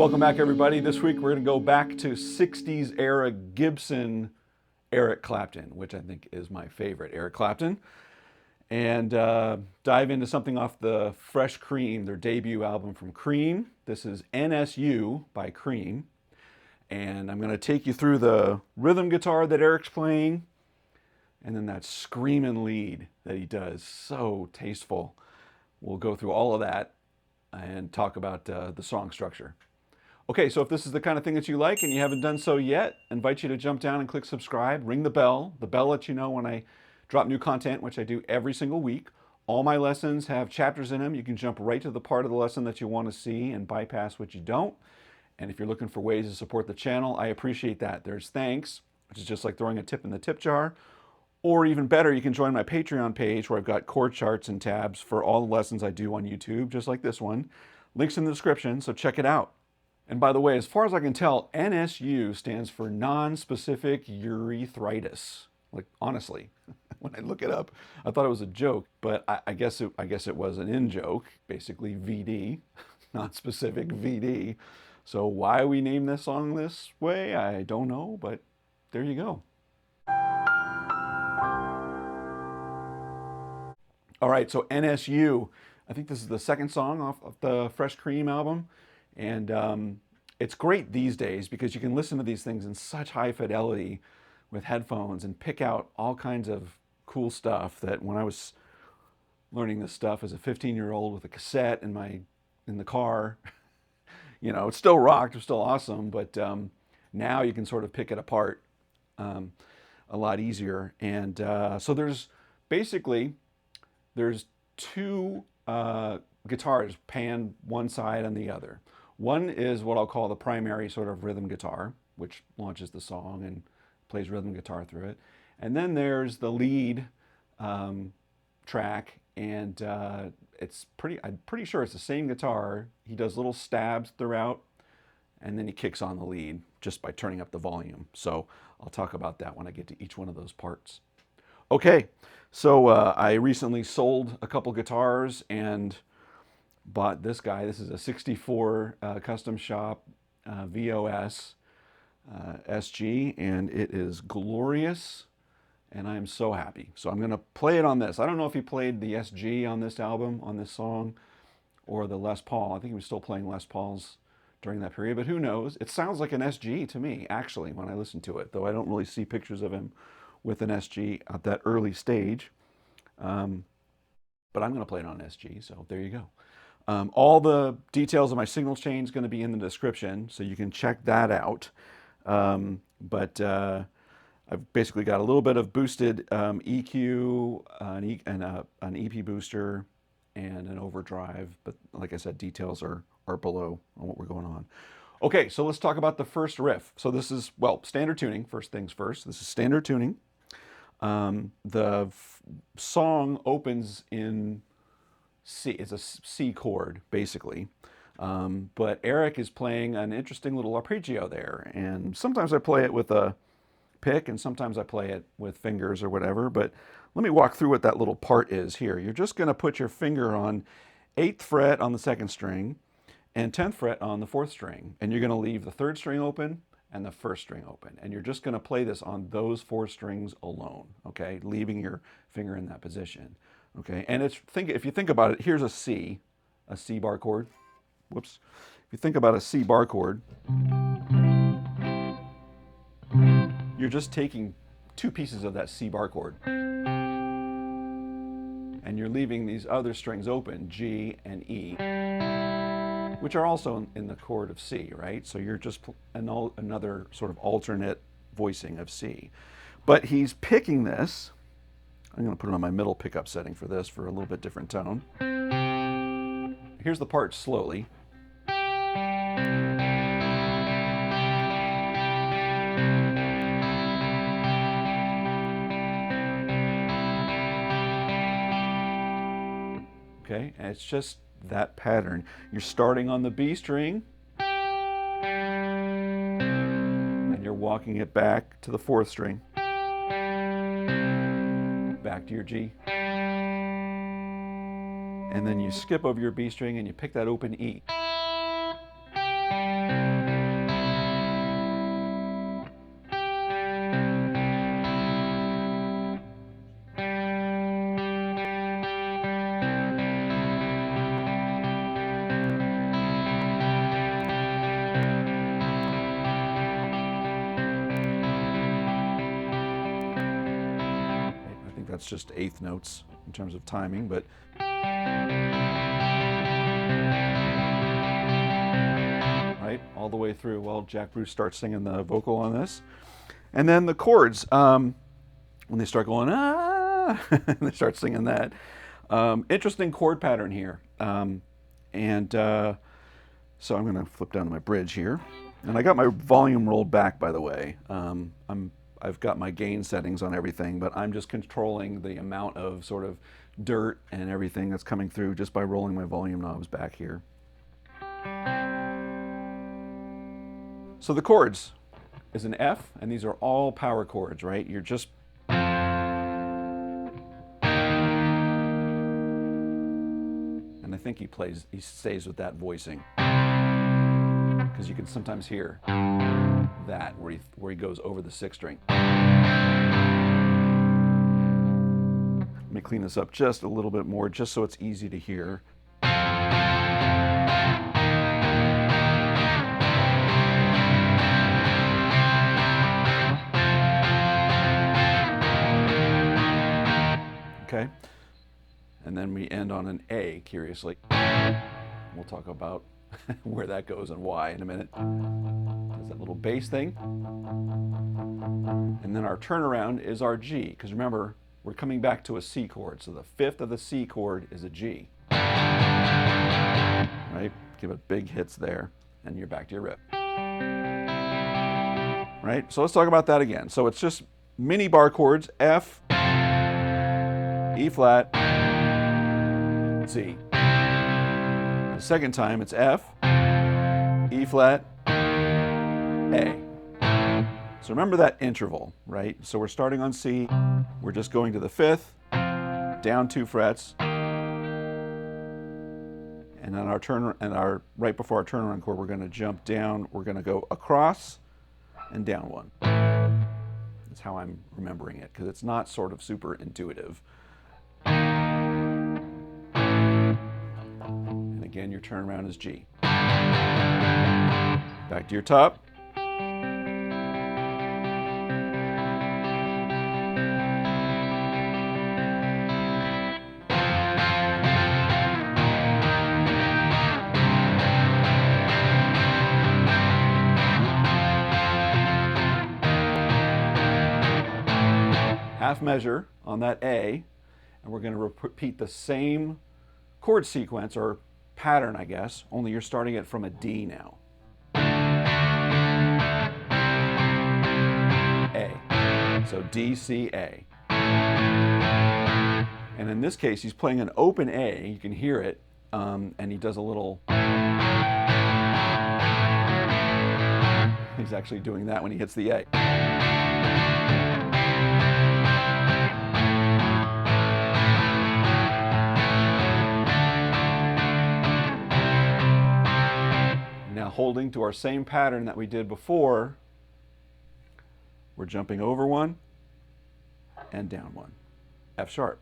welcome back everybody. This week we're going to go back to 60s era Gibson Eric Clapton, which I think is my favorite Eric Clapton, and dive into something off the Fresh Cream, their debut album from Cream. This is N.S.U. by Cream, and I'm going to take you through the rhythm guitar that Eric's playing, and then that screaming lead that he does, so tasteful. We'll go through all of that and talk about the song structure. Okay, so if this is the kind of thing that you like and you haven't done so yet, I invite you to jump down and click subscribe, ring the bell. The bell lets you know when I drop new content, which I do every single week. All my lessons have chapters in them. You can jump right to the part of the lesson that you want to see and bypass what you don't. And if you're looking for ways to support the channel, I appreciate that. There's thanks, which is just like throwing a tip in the tip jar. Or even better, you can join my Patreon page where I've got chord charts and tabs for all the lessons I do on YouTube, just like this one. Links in the description, so check it out. And by the way, as far as I can tell, NSU stands for non-specific urethritis. Like, honestly, when I look it up, I thought it was a joke, but I guess it was an in-joke, basically VD, non-specific VD. So why we named this song this way, I don't know, but there you go. All right, so NSU, I think this is the second song off of the Fresh Cream album. And it's great these days because you can listen to these things in such high fidelity with headphones and pick out all kinds of cool stuff that when I was learning this stuff as a 15-year-old with a cassette in the car, you know, it still rocked, it was still awesome, but now you can sort of pick it apart a lot easier. And so there's two guitars panned one side and the other. One is what I'll call the primary sort of rhythm guitar, which launches the song and plays rhythm guitar through it. And then there's the lead track, and I'm pretty sure it's the same guitar. He does little stabs throughout, and then he kicks on the lead just by turning up the volume. So I'll talk about that when I get to each one of those parts. Okay, so I recently sold a couple guitars and bought this guy. This is a 64 Custom Shop VOS SG, and it is glorious, and I am so happy. So I'm going to play it on this. I don't know if he played the SG on this album, on this song, or the Les Paul. I think he was still playing Les Pauls during that period, but who knows? It sounds like an SG to me, actually, when I listen to it, though I don't really see pictures of him with an SG at that early stage. But I'm going to play it on SG, so there you go. All the details of my signals chain is going to be in the description, so you can check that out. But I've basically got a little bit of boosted EQ, an EP booster, and an overdrive. But like I said, details are below on what we're going on. Okay, so let's talk about the first riff. So this is, well, standard tuning, first things first. This is standard tuning. The song opens in C. It's a C chord, basically. But Eric is playing an interesting little arpeggio there. And sometimes I play it with a pick, and sometimes I play it with fingers or whatever. But let me walk through what that little part is here. You're just going to put your finger on 8th fret on the 2nd string and 10th fret on the 4th string. And you're going to leave the 3rd string open and the 1st string open. And you're just going to play this on those 4 strings alone, okay? Leaving your finger in that position, okay? And if you think about it, here's a C bar chord. Whoops. If you think about a C bar chord, you're just taking 2 pieces of that C bar chord. And you're leaving these other strings open, G and E, which are also in the chord of C, right? So you're just another sort of alternate voicing of C. But he's picking this. I'm going to put it on my middle pickup setting for this for a little bit different tone. Here's the part slowly. Okay, and it's just that pattern. You're starting on the B string, and you're walking it back to the 4th string, back to your G, and then you skip over your B string and you pick that open E. it's just eighth notes in terms of timing, but right, all the way through. Well, Jack Bruce starts singing the vocal on this. And then the chords, when they start going, ah, and they start singing that. Interesting chord pattern here. So I'm going to flip down to my bridge here. And I got my volume rolled back, by the way. I've got my gain settings on everything, but I'm just controlling the amount of sort of dirt and everything that's coming through just by rolling my volume knobs back here. So the chords is an F, and these are all power chords, right? You're just... And I think he stays with that voicing. Because you can sometimes hear that where he goes over the sixth string. Let me clean this up just a little bit more, just so it's easy to hear. Okay, and then we end on an A, curiously. We'll talk about where that goes and why in a minute. There's that little bass thing. And then our turnaround is our G, because remember, we're coming back to a C chord, so the fifth of the C chord is a G. Right? Give it big hits there, and you're back to your riff. Right? So let's talk about that again. So it's just mini bar chords, F, E flat, C. The second time it's F, E flat, A. So remember that interval, right? So we're starting on C, we're just going to the fifth, down 2 frets, and then right before our turnaround chord, we're going to jump down, we're going to go across and down 1. That's how I'm remembering it, because it's not sort of super intuitive. And again, your turnaround is G. Back to your top. Half measure on that A, and we're going to repeat the same chord sequence, or pattern, I guess, only you're starting it from a D now. A. So D, C, A. And in this case, he's playing an open A, you can hear it, and he does a little... He's actually doing that when he hits the A. Holding to our same pattern that we did before, we're jumping over 1 and down 1. F sharp.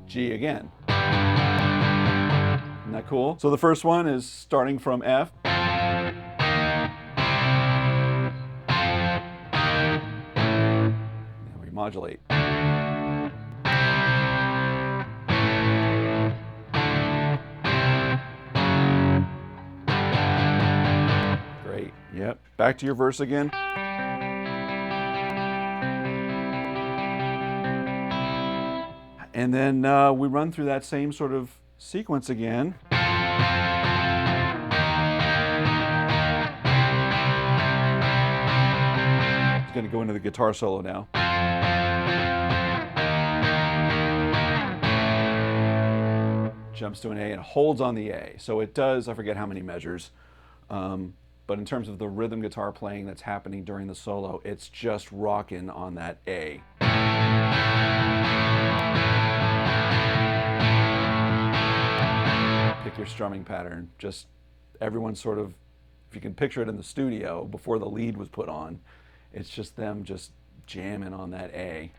G again. Isn't that cool? So the first one is starting from F. And we modulate. Yep, back to your verse again. And then we run through that same sort of sequence again. It's going to go into the guitar solo now. Jumps to an A and holds on the A. So it does, I forget how many measures. But in terms of the rhythm guitar playing that's happening during the solo, it's just rocking on that A. Pick your strumming pattern. Just everyone sort of, if you can picture it in the studio before the lead was put on, it's just them just jamming on that A.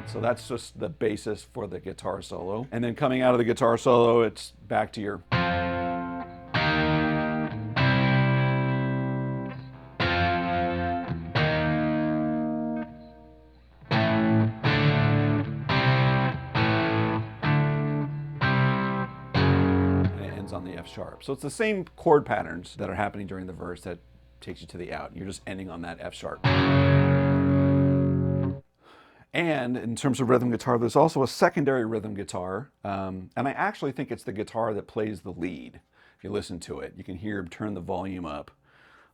right? So that's just the basis for the guitar solo. And then coming out of the guitar solo, it's back to your... on the F sharp. So it's the same chord patterns that are happening during the verse that takes you to the out. You're just ending on that F sharp. And in terms of rhythm guitar, there's also a secondary rhythm guitar. And I actually think it's the guitar that plays the lead. If you listen to it, you can hear him turn the volume up.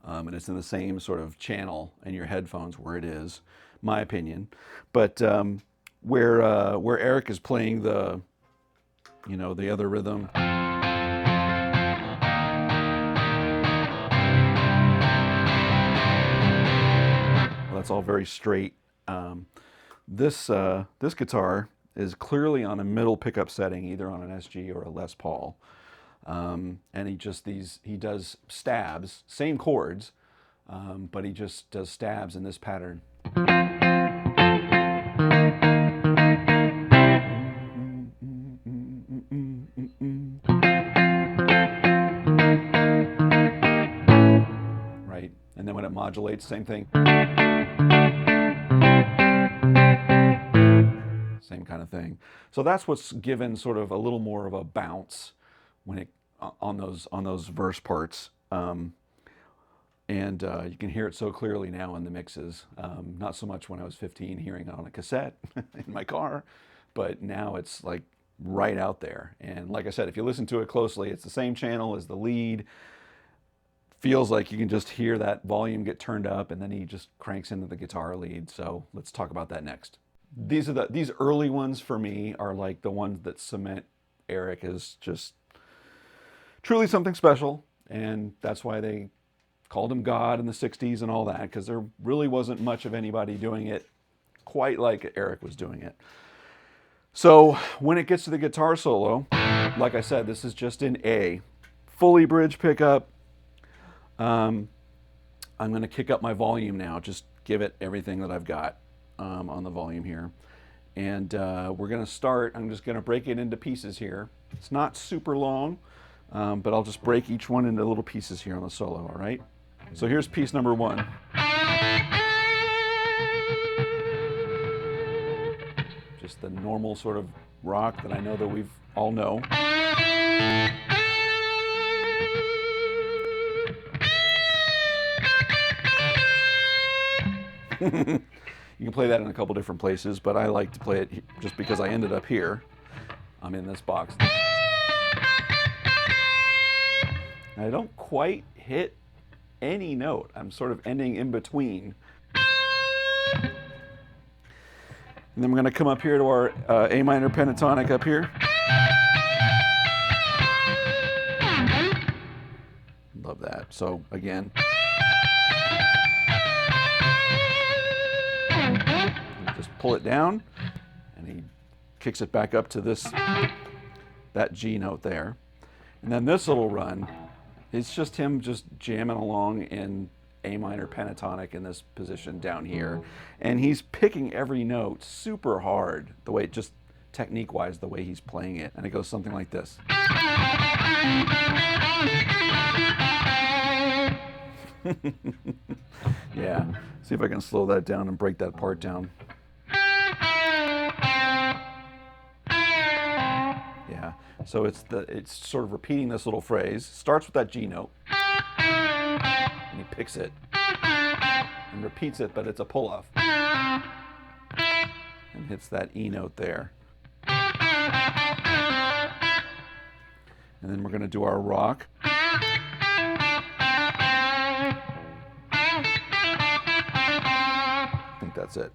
And it's in the same sort of channel in your headphones where it is, my opinion. But where Eric is playing the, you know, the other rhythm. That's all very straight. This guitar is clearly on a middle pickup setting, either on an SG or a Les Paul. And he does stabs, same chords, but he just does stabs in this pattern. Right, and then when it modulates, same thing. Same kind of thing. So that's what's given sort of a little more of a bounce when it on those verse parts. And you can hear it so clearly now in the mixes. Not so much when I was 15 hearing it on a cassette in my car, but now it's like right out there. And like I said, if you listen to it closely, it's the same channel as the lead. Feels like you can just hear that volume get turned up, and then he just cranks into the guitar lead. So let's talk about that next. These early ones for me are like the ones that cement Eric as just truly something special, and that's why they called him God in the 60s and all that, because there really wasn't much of anybody doing it quite like Eric was doing it. So when it gets to the guitar solo, like I said, this is just in A. Fully bridge pickup. I'm going to kick up my volume now, just give it everything that I've got. On the volume here, and we're going to start. I'm just going to break it into pieces here. It's not super long, but I'll just break each one into little pieces here on the solo. All right, so here's piece number 1. Just the normal sort of rock that I know that we've all know. You can play that in a couple different places, but I like to play it just because I ended up here. I'm in this box. I don't quite hit any note. I'm sort of ending in between. And then we're going to come up here to our A minor pentatonic up here. Love that. So again. Just pull it down, and he kicks it back up to that G note there. And then this little run, it's just him just jamming along in A minor pentatonic in this position down here. And he's picking every note super hard, the way, just technique-wise, the way he's playing it. And it goes something like this. Yeah, see if I can slow that down and break that part down. Yeah, so it's sort of repeating this little phrase. Starts with that G note, and he picks it and repeats it, but it's a pull-off, and hits that E note there. And then we're going to do our rock. I think that's it.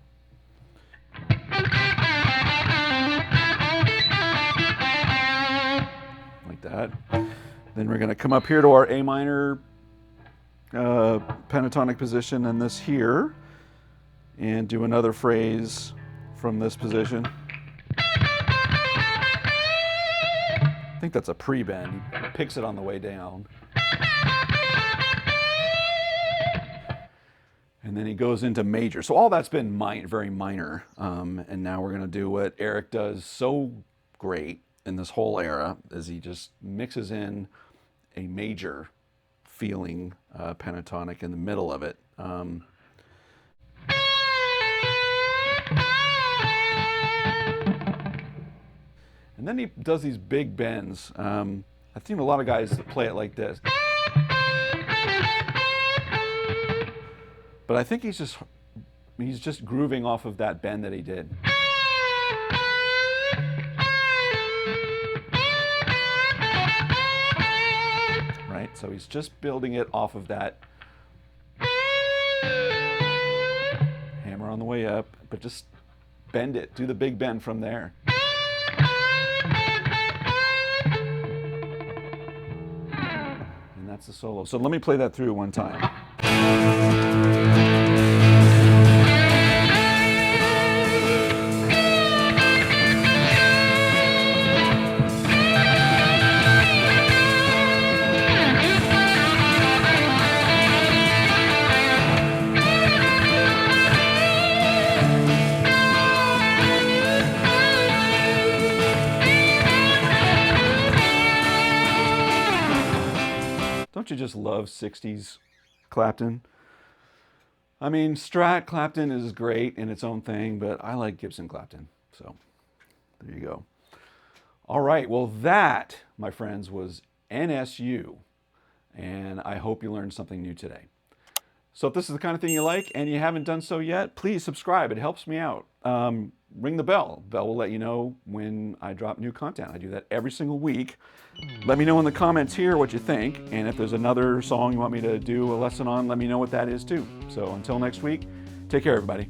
Like that. Then we're going to come up here to our A minor pentatonic position in this here, and do another phrase from this position. I think that's a pre-bend. He picks it on the way down. And then he goes into major. So all that's been very minor. And now we're going to do what Eric does so great in this whole era, is he just mixes in a major feeling pentatonic in the middle of it. And then he does these big bends. I've seen a lot of guys that play it like this. But I think he's just grooving off of that bend that he did. Right? So he's just building it off of that hammer on the way up, but just bend it. Do the big bend from there. And that's the solo. So let me play that through one time. Don't you just love 60s Clapton? I mean, Strat Clapton is great in its own thing, but I like Gibson Clapton. So there you go. All right, well that, my friends, was N.S.U. And I hope you learned something new today. So if this is the kind of thing you like and you haven't done so yet, please subscribe. It helps me out. Ring the bell. Bell will let you know when I drop new content. I do that every single week. Let me know in the comments here what you think. And if there's another song you want me to do a lesson on, let me know what that is too. So until next week, take care, everybody.